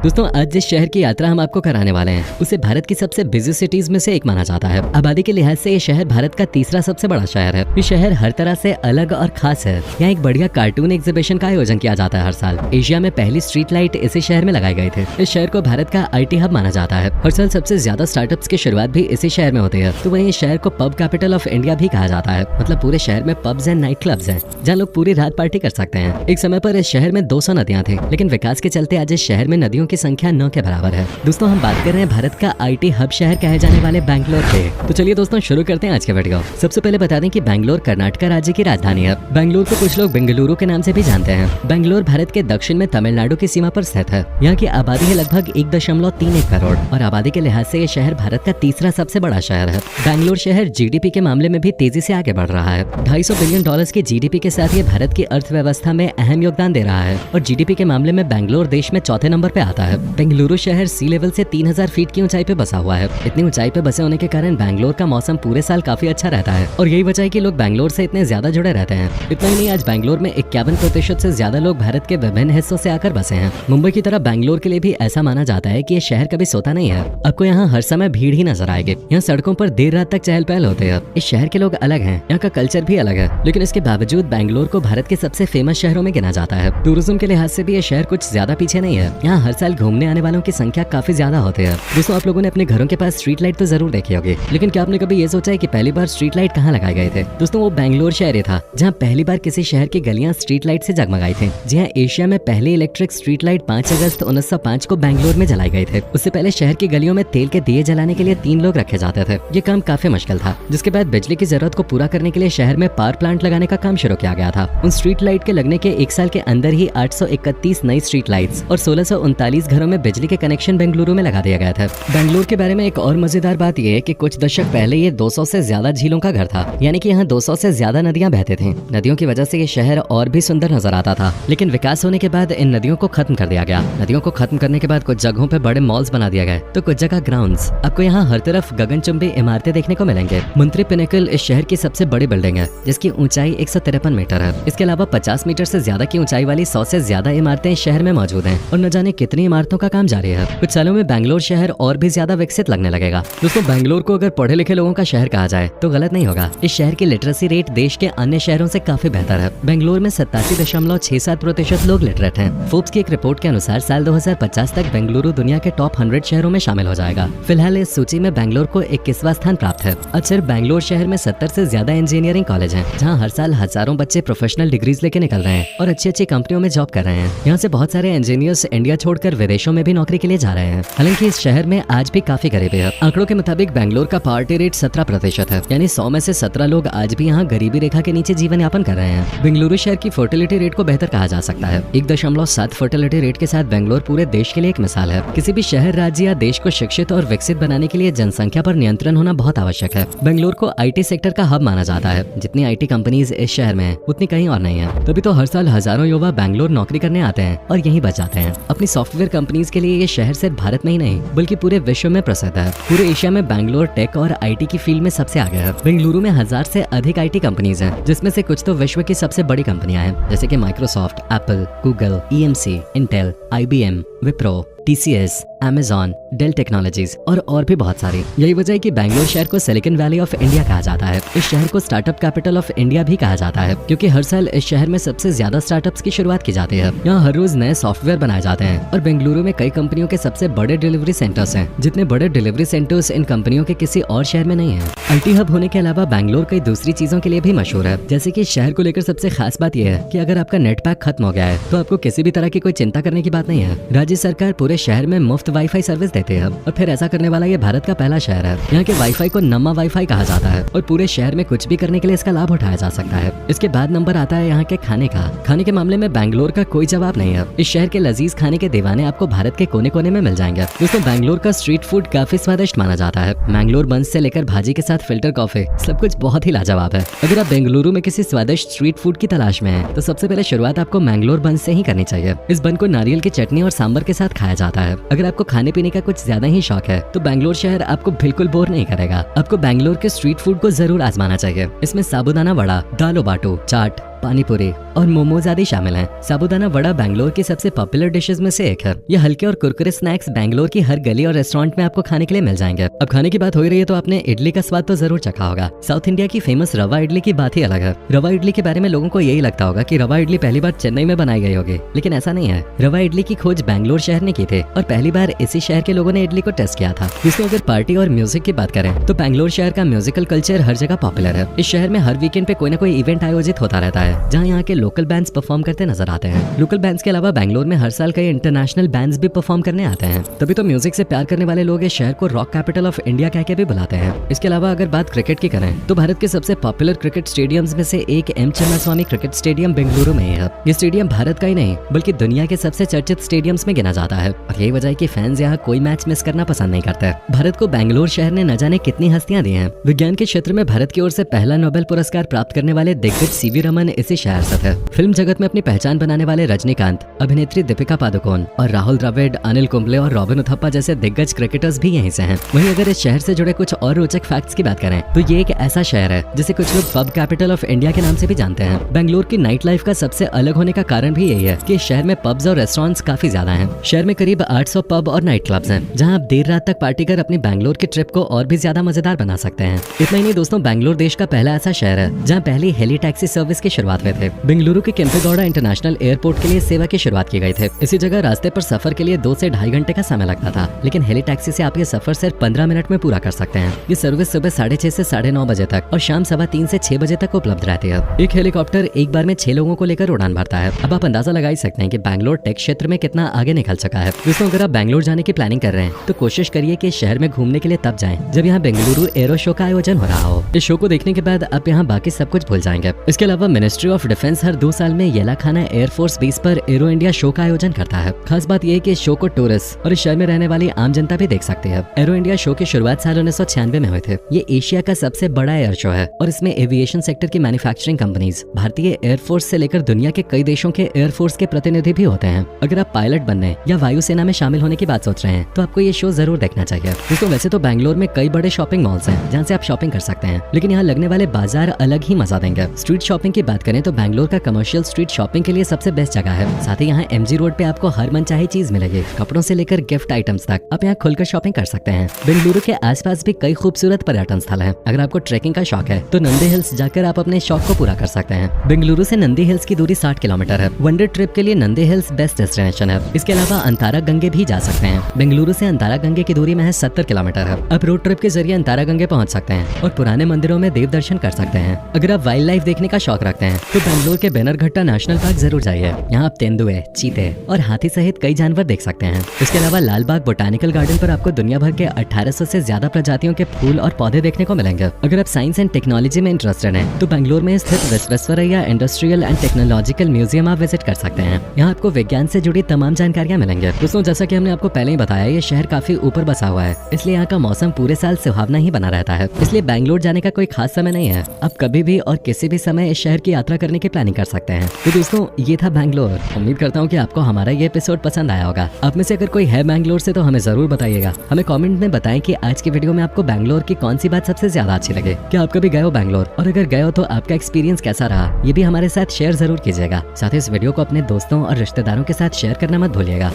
दोस्तों आज जिस शहर की यात्रा हम आपको कराने वाले हैं उसे भारत की सबसे बिजी सिटीज में से एक माना जाता है। आबादी के लिहाज से ये शहर भारत का तीसरा सबसे बड़ा शहर है। ये शहर हर तरह से अलग और खास है। यहाँ एक बढ़िया कार्टून एग्जीबिशन का आयोजन किया जाता है हर साल। एशिया में पहली स्ट्रीट लाइट इसी शहर में लगाए गए थे। इस शहर को भारत का IT हब माना जाता है। हर साल सबसे ज्यादा स्टार्टअप्स की शुरुआत भी इसी शहर में होती है। तो वहीं इस शहर को पब कैपिटल ऑफ इंडिया भी कहा जाता है। मतलब पूरे शहर में पब्स एंड नाइट क्लब्स हैं जहाँ लोग पूरी रात पार्टी कर सकते हैं। एक समय पर इस शहर में 200 नदियां थी, लेकिन विकास के चलते आज इस शहर में नदियों की संख्या 9 के बराबर है। दोस्तों हम बात कर रहे हैं भारत का IT हब शहर कहे जाने वाले बैंगलोर के। तो चलिए दोस्तों शुरू करते हैं आज के वीडियो। सबसे पहले बता दें कि बैंगलोर कर्नाटक राज्य की राजधानी है। बैंगलोर को कुछ लोग बेंगलुरु के नाम से भी जानते हैं। बैंगलोर भारत के दक्षिण में तमिलनाडु की सीमा पर स्थित है। यहाँ की आबादी है लगभग 1.31 करोड़ और आबादी के लिहाज से ये शहर भारत का तीसरा सबसे बड़ा शहर है। बैंगलोर शहर GDP के मामले में भी तेजी से आगे बढ़ रहा है। $250 बिलियन की GDP के साथ ये भारत की अर्थव्यवस्था में अहम योगदान दे रहा है और GDP के मामले में बैंगलोर देश में चौथे नंबर पे आता है। बेंगलुरु शहर सी लेवल से 3000 फीट की ऊंचाई पे बसा हुआ है। इतनी ऊंचाई पे बसे होने के कारण बैंगलोर का मौसम पूरे साल काफी अच्छा रहता है और यही वजह है कि लोग बैंगलोर से इतने ज्यादा जुड़े रहते हैं। इतना ही नहीं, आज बैंगलोर में 51% से ज्यादा लोग भारत के विभिन्न हिस्सों से आकर बसे हैं। मुंबई की तरह बैंगलोर के लिए भी ऐसा माना जाता है कि ये शहर कभी सोता नहीं है। आपको यहाँ हर समय भीड़ ही नजर आएगी। यहाँ सड़कों पर देर रात तक चहल पहल होते हैं। इस शहर के लोग अलग हैं, यहाँ का कल्चर भी अलग है, लेकिन इसके बावजूद बैंगलोर को भारत के सबसे फेमस शहरों में गिना जाता है। टूरिज्म के लिहाज से भी ये शहर कुछ ज्यादा पीछे नहीं है। यहाँ हर साल घूमने आने वालों की संख्या काफी ज्यादा होती है। दोस्तों आप लोगों ने अपने घरों के पास स्ट्रीट लाइट तो जरूर देखी होगी, लेकिन क्या आपने कभी ये सोचा है कि पहली बार स्ट्रीट लाइट कहाँ लगाए गए थे? दोस्तों वो बैंगलोर शहर था जहाँ पहली बार किसी शहर की गलियां स्ट्रीट लाइट से जगमगाई थी। जी हाँ, एशिया में पहली इलेक्ट्रिक स्ट्रीट लाइट 5 अगस्त 1905 को बैंगलोर में जलाए गए थे। उससे पहले शहर की गलियों में तेल के दिए जलाने के लिए 3 लोग रखे जाते थे। ये काम काफी मुश्किल था, जिसके बाद बिजली की जरूरत को पूरा करने के लिए शहर में पावर प्लांट लगाने का काम शुरू किया गया था। उन स्ट्रीट लाइट के लगने के 1 साल के अंदर ही 831 नई स्ट्रीट लाइट्स और 1639 घरों में बिजली के कनेक्शन बेंगलुरु में लगा दिया गया था। बैंगलोर के बारे में एक और मजेदार बात यह है कि कुछ दशक पहले ये 200 से ज्यादा झीलों का घर था, यानी कि यहाँ 200 से ज्यादा नदियां बहते थे। नदियों की वजह से ये शहर और भी सुंदर नजर आता था, लेकिन विकास होने के बाद इन नदियों को खत्म कर दिया गया। नदियों को खत्म करने के बाद कुछ जगहों पे बड़े मॉल्स बना दिया गए, तो कुछ जगह ग्राउंड्स। आपको यहाँ हर तरफ गगनचुंबी इमारतें देखने को मिलेंगे। मंत्री पिनेकल इस शहर की सबसे बड़ी बिल्डिंग है, जिसकी ऊंचाई 153 मीटर है। इसके अलावा 50 मीटर से ज्यादा की ऊंचाई वाली 100 से ज्यादा इमारतें इस शहर में मौजूद हैं और न जाने कितनी इमारतों का काम जारी है। कुछ सालों में बैंगलोर शहर और भी ज्यादा विकसित लगने लगेगा। दोस्तों बैंगलोर को अगर पढ़े लिखे लोगों का शहर कहा जाए तो गलत नहीं होगा। इस शहर की लिटरेसी रेट देश के अन्य शहरों से काफी बेहतर है। बेंगलोर में 87.67% लोग लिटरेट हैं। फोर्ब्स की एक रिपोर्ट के अनुसार साल 2050 तक बेंगलुरु दुनिया के टॉप 100 शहरों में शामिल हो जाएगा। फिलहाल इस सूची में बेंगलोर को 21वां स्थान प्राप्त है। आज सिर्फ बैंगलोर शहर में 70 से ज्यादा इंजीनियरिंग कॉलेज हैं, जहां हर साल हजारों बच्चे प्रोफेशनल डिग्रीज लेके निकल रहे हैं और अच्छी अच्छी कंपनियों में जॉब कर रहे हैं। यहाँ से बहुत सारे इंजीनियर्स इंडिया छोड़कर विदेशों में भी नौकरी के लिए जा रहे हैं। हालांकि इस शहर में आज भी काफी गरीबी है। आंकड़ों के मुताबिक बेंगलोर का पॉवर्टी रेट 17% है, यानी 100 में से 17 लोग आज भी यहाँ गरीबी रेखा के नीचे जीवन यापन कर रहे हैं। बेंगलुरु शहर की फर्टिलिटी रेट को बेहतर कहा जा सकता है। 1.7 फर्टिलिटी रेट के साथ बेंगलोर पूरे देश के लिए एक मिसाल है। किसी भी शहर, राज्य या देश को शिक्षित और विकसित बनाने के लिए जनसंख्या पर नियंत्रण होना बहुत आवश्यक है। बेंगलोर को IT सेक्टर का हब माना जाता है। जितनी IT कंपनीज इस शहर में है उतनी कहीं और नहीं है। तभी तो हर साल हजारों युवा बेंगलोर नौकरी करने आते हैं और यहीं बच जाते हैं। अपनी सॉफ्टवेयर कंपनीज के लिए ये शहर सिर्फ भारत में ही नहीं बल्कि पूरे विश्व में प्रसिद्ध है। पूरे एशिया में बैंगलोर टेक और IT की फील्ड में सबसे आगे है। बेंगलुरु में 1000 से अधिक IT कंपनीज हैं, जिसमें से कुछ तो विश्व की सबसे बड़ी कंपनियां हैं, जैसे कि Microsoft, Apple, Google, EMC, Intel, IBM, Wipro, TCS, Amazon, Dell Technologies और भी बहुत सारी। यही वजह है कि बैंगलोर शहर को सिलिकॉन वैली ऑफ इंडिया कहा जाता है। इस शहर को स्टार्टअप कैपिटल ऑफ इंडिया भी कहा जाता है, क्योंकि हर साल इस शहर में सबसे ज्यादा स्टार्टअप्स की शुरुआत की जाती है। यहाँ हर रोज नए सॉफ्टवेयर बनाए जाते हैं और बेंगलुरु में कई कंपनियों के सबसे बड़े डिलीवरी सेंटर्स हैं, जितने बड़े डिलीवरी सेंटर्स इन कंपनियों के किसी और शहर में नहीं है। IT हब होने के अलावा बैंगलोर कई दूसरी चीजों के लिए भी मशहूर है। जैसे कि शहर को लेकर सबसे खास बात यह है कि अगर आपका नेट पैक खत्म हो गया है तो आपको किसी भी तरह की कोई चिंता करने की बात नहीं है। राज्य सरकार पूरे शहर में मुफ्त वाईफाई सर्विस देते हैं और फिर ऐसा करने वाला ये भारत का पहला शहर है। यहाँ के वाईफाई को नम्मा वाईफाई कहा जाता है और पूरे शहर में कुछ भी करने के लिए इसका लाभ उठाया जा सकता है। इसके बाद नंबर आता है यहाँ के खाने का। खाने के मामले में बैंगलोर का कोई जवाब नहीं है। इस शहर के लजीज खाने के दीवाने आपको भारत के कोने कोने में मिल जाएंगे। दोस्तों बैंगलोर का स्ट्रीट फूड काफी स्वादिष्ट माना जाता है। मैंगलोर बंस से लेकर भाजी के साथ फिल्टर कॉफी, सब कुछ बहुत ही लाजवाब है। अगर आप बेंगलुरु में किसी स्वादिष्ट स्ट्रीट फूड की तलाश में हैं, तो सबसे पहले शुरुआत आपको मैंगलोर बंस से ही करनी चाहिए। इस बन को नारियल की चटनी और सांबर के साथ खाया जाता है। अगर आपको खाने पीने का कुछ ज्यादा ही शौक है तो बैंगलोर शहर आपको बिल्कुल बोर नहीं करेगा। आपको बैंगलोर के स्ट्रीट फूड को जरूर आजमाना चाहिए। इसमें साबूदाना वड़ा, दाल बाटू, चाट, पानी पूरी और मोमोज आदि शामिल हैं। साबूदाना वड़ा बैंगलोर की सबसे पॉपुलर डिशेज में से एक है। ये हल्के और कुरकुरे स्नैक्स बैंगलोर की हर गली और रेस्टोरेंट में आपको खाने के लिए मिल जाएंगे। अब खाने की बात हो रही है तो आपने इडली का स्वाद तो जरूर चखा होगा। साउथ इंडिया की फेमस रवा इडली की बात ही अलग है। रवा इडली के बारे में लोगों को यही लगता होगा कि रवा इडली पहली बार चेन्नई में बनाई गई होगी, लेकिन ऐसा नहीं है। रवा इडली की खोज बैंगलोर शहर ने की थी और पहली बार इसी शहर के लोगों ने इडली को टेस्ट किया था। इसमें अगर पार्टी और म्यूजिक की बात करें तो बैंगलोर शहर का म्यूजिकल कल्चर हर जगह पॉपुलर है। इस शहर में हर वीकेंड पे कोई ना कोई इवेंट आयोजित होता रहता है, जहाँ यहाँ के लोकल बैंड्स परफॉर्म करते नजर आते हैं। लोकल बैंड्स के अलावा बैंगलोर में हर साल कई इंटरनेशनल बैंड्स भी परफॉर्म करने आते हैं। तभी तो म्यूजिक से प्यार करने वाले लोग इस शहर को रॉक कैपिटल ऑफ इंडिया कह के भी बुलाते हैं। इसके अलावा अगर बात क्रिकेट की करें तो भारत के सबसे पॉपुलर क्रिकेट स्टेडियम्स में से एक M Chinnaswamy cricket stadium Bengaluru में है। ये स्टेडियम भारत का ही नहीं बल्कि दुनिया के सबसे चर्चित स्टेडियम्स में गिना जाता है और यही वजह है कि फैंस यहाँ कोई मैच मिस करना पसंद नहीं करते। भारत को बैंगलोर शहर ने न जाने कितनी हस्तियां दी हैं। विज्ञान के क्षेत्र में भारत की ओर से पहला नोबेल पुरस्कार प्राप्त करने वाले दिग्गज सीवी रमन इसी शहर से थे। फिल्म जगत में अपनी पहचान बनाने वाले रजनीकांत, अभिनेत्री दीपिका पादुकोण और राहुल द्रविड़, अनिल कुंबले और रॉबिन उथप्पा जैसे दिग्गज क्रिकेटर्स भी यहीं से हैं। वहीं अगर इस शहर से जुड़े कुछ और रोचक फैक्ट्स की बात करें तो ये एक ऐसा शहर है जिसे कुछ लोग पब कैपिटल ऑफ इंडिया के नाम से भी जानते हैं। बैंगलोर की नाइट लाइफ का सबसे अलग होने का कारण भी यही है कि इस शहर में पब्स और रेस्टोरेंट्स काफी ज्यादा हैं। शहर में करीब 800 पब और नाइट क्लब्स हैं, जहां आप देर रात तक पार्टी कर अपनी बैंगलोर की ट्रिप को और भी ज्यादा मजेदार बना सकते हैं। इतना ही नहीं दोस्तों, बैंगलोर देश का पहला ऐसा शहर है जहां पहली हेली टैक्सी सर्विस की शुरुआत हुई थी। बेंगलुरु के केम्पेगौड़ा इंटरनेशनल एयरपोर्ट के लिए सेवा की शुरुआत की गई थी। इसी जगह रास्ते पर सफर के लिए 2 से ढाई घंटे का समय लगता था, लेकिन हेली टैक्सी से आप ये सफर सिर्फ 15 मिनट में पूरा कर सकते हैं। ये सर्विस सुबह 6:30 से 9:30 बजे तक और शाम 3:15 से 6 बजे तक उपलब्ध रहती है। एक हेलीकॉप्टर एक बार में 6 लोगों को लेकर उड़ान भरता है। अब आप अंदाजा लगा ही सकते हैं कि बैंगलोर टेक क्षेत्र में कितना आगे निकल चुका है। दोस्तों, अगर आप बैंगलोर जाने की प्लानिंग कर रहे हैं तो कोशिश करिए कि शहर में घूमने के लिए तब जाएं जब यहाँ बेंगलुरु एरो शो का आयोजन हो रहा हो। इस शो को देखने के बाद आप यहाँ बाकी सब कुछ भूल जाएंगे। इसके अलावा मिनिस्ट्री ऑफ डिफेंस हर 2 साल में येलाखाना एयरफोर्स बेस पर एरो इंडिया शो का आयोजन करता है। खास बात यह है कि इस शो को टूरिस्ट और इस शहर में रहने वाली आम जनता भी देख सकती है। एरो इंडिया शो की शुरुआत साल 1996 में हुए थे। ये एशिया का सबसे बड़ा एयर शो है और इसमें एविएशन सेक्टर की मैन्युफैक्चरिंग कंपनीज, भारतीय एयरफोर्स से लेकर दुनिया के कई देशों के एयरफोर्स के प्रतिनिधि भी होते हैं। अगर आप पायलट बनने या वायुसेना में शामिल होने की बात सोच रहे हैं तो आपको ये शो जरूर देखना चाहिए। दोस्तों, वैसे तो बैंगलोर में कई बड़े शॉपिंग मॉल्स हैं जहाँ से आप शॉपिंग कर सकते हैं, लेकिन यहाँ लगने वाले बाजार अलग ही मजा देंगे। स्ट्रीट शॉपिंग की बात करें तो बैंगलोर का कमर्शियल स्ट्रीट शॉपिंग के लिए सबसे बेस्ट जगह है। साथ ही यहाँ एमजी रोड पे आपको हर मनचाही चीज मिलेगी, कपड़ों से लेकर गिफ्ट आइटम्स तक आप यहाँ खुलकर शॉपिंग कर सकते हैं। बेंगलुरु के आसपास भी कई खूबसूरत पर्यटन स्थल हैं। अगर आपको ट्रैकिंग का शौक है तो नंदी हिल्स जाकर आप अपने शौक को पूरा कर सकते हैं। बेंगलुरु से नंदी हिल्स की दूरी 60 किलोमीटर है। वन डे ट्रिप के लिए नंदी हिल्स बेस्ट डेस्टिनेशन है। इसके अलावा अंतारा गंगे भी जा सकते हैं। बेंगलुरु से अंतारा गंगे की दूरी महज 70 किलोमीटर है। आप रोड ट्रिप के जरिए अंतारा गंगे पहुंच सकते हैं और पुराने मंदिरों में देव दर्शन कर सकते हैं। अगर आप वाइल्ड लाइफ देखने का शौक रखते हैं तो बैंगलोर के बेनरघट्टा नेशनल पार्क जरूर जाइए। यहाँ आप तेंदुए, चीते और हाथी सहित कई जानवर देख सकते हैं। इसके अलावा लाल बाग बोटानिकल गार्डन पर आपको दुनिया भर के 1800 से ज्यादा प्रजातियों के फूल और पौधे देखने को मिलेंगे। अगर आप साइंस एंड टेक्नोलॉजी में इंटरेस्टेड हैं तो बैंगलोर में स्थित Visvesvaraya industrial and technological museum आप विजिट कर सकते हैं। यहाँ आपको विज्ञान से जुड़ी तमाम जानकारियाँ मिलेंगे। दोस्तों, जैसा कि हमने आपको पहले ही बताया, ये शहर काफी ऊपर बसा हुआ है, इसलिए यहाँ का मौसम पूरे साल सुहावना ही बना रहता है। इसलिए बैंगलोर जाने का कोई खास समय नहीं है। आप कभी भी और किसी भी समय इस शहर की यात्रा करने की प्लानिंग कर सकते हैं। तो दोस्तों, ये था बैंगलोर। उम्मीद करता हूँ कि आपको हमारा ये एपिसोड पसंद आया होगा। आप में से अगर कोई है बैंगलोर से तो हमें जरूर बताइएगा। हमें कमेंट में बताएं कि आज की वीडियो में आपको बैंगलोर की कौन सी बात सबसे ज्यादा अच्छी लगे। क्या आप कभी गए हो बैंगलोर, और अगर गए हो तो आपका एक्सपीरियंस कैसा रहा, ये भी हमारे साथ शेयर जरूर कीजिएगा। साथ ही इस वीडियो को अपने दोस्तों और रिश्तेदारों के साथ शेयर करना मत भूलिएगा।